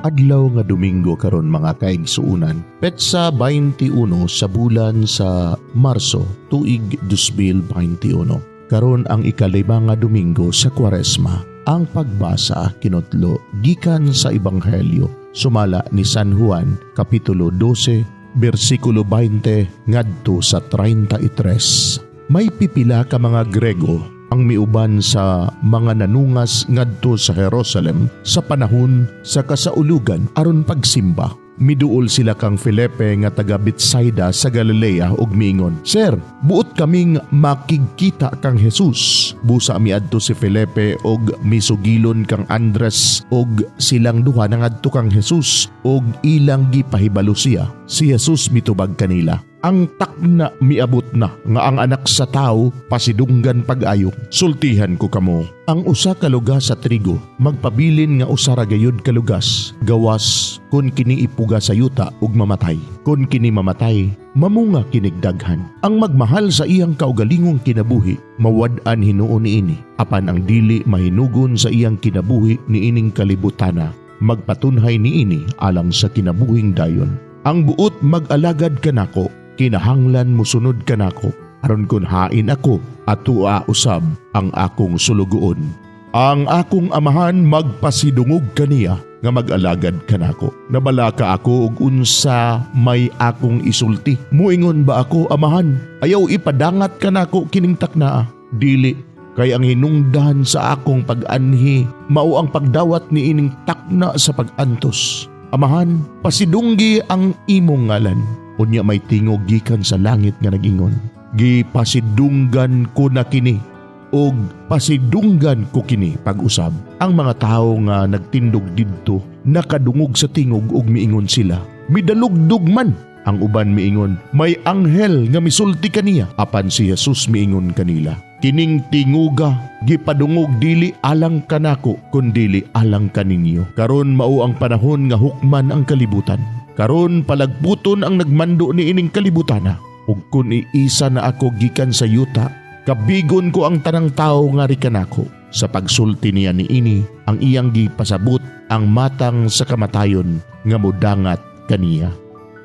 Adlaw nga Domingo karon mga kaigsuunan, petsa 21 sa bulan sa Marso, tuig 2021. Karon ang ikalima nga Domingo sa Kwaresma. Ang pagbasa kinutlo gikan sa Ebanghelyo sumala ni San Juan, kapitulo 12, bersikulo 20 ngadto sa 33. May pipila ka mga Grego ang miuban sa mga nanungas ngadto sa Jerusalem sa panahon sa kasaulugan aron pagsimba. Miduol sila kang Felipe nga taga Betsaida sa Galilea ug miingon, "Sir, buot kaming makikita kang Jesus." Busa miadto si Felipe ug misugilon kang Andres ug silang duha nangadto kang Jesus ug ilang gipahibalo siya. Si Jesus mitubag kanila, "Ang takna miabot na nga ang anak sa tao pasidunggan pag-ayo. Sultihan ko kamo. Ang usa ka lugas sa trigo magpabilin nga usa ra gayud ka lugas, gawas kun kini ipuga sa yuta ug mamatay. Kun kini mamatay, mamunga kinig daghan. Ang magmahal sa iyang kaugalingong kinabuhi mawad-an hinuon niini, apan ang dili mahinugon sa iyang kinabuhi niining kalibutana magpatunhay niini alang sa kinabuhing dayon. Ang buot mag-alagad kanako, kinahanglan mosunod kanako, aron kun hain ako atua usab ang akong sulugoon. Ang akong amahan magpasidungog kaniya nga mag-alagad kanako. Nabalaka ako og unsa may akong isulti. Muingon ba ako, amahan, ayaw ipadangat kanako kining taknaa? Dili, kay ang hinungdan sa akong pag-anhi mao ang pagdawat ni ining takna sa pag-antos. Amahan, pasidunggi ang imong ngalan. Unya may tingog gikan sa langit nga nagingon, "Gipasidunggan ko na kini og pasidunggan ko kini pag-usab." Ang mga tawo nga nagtindog didto nakadungog sa tingog ug miingon sila, "Midalugdog man." Ang uban miingon, "May anghel nga misulti kaniya." Apan si Jesus miingon kanila, "Kining tinguga gipadungog dili alang kanako kundi alang kaninyo. Karon mao ang panahon nga hukman ang kalibutan. Karon palagputon ang nagmando ni ining kalibutana. Ug kun iisa na ako gikan sa yuta, kabigon ko ang tanang tawo nga rikanako." Sa pagsulti niya niini, ang iyang gipasabot ang matang sa kamatayon nga modangat kaniya.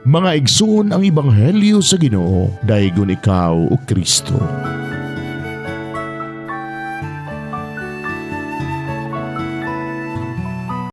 Mga igsoon ang Ebanghelyo sa Ginoo, daygon ikaw o Kristo.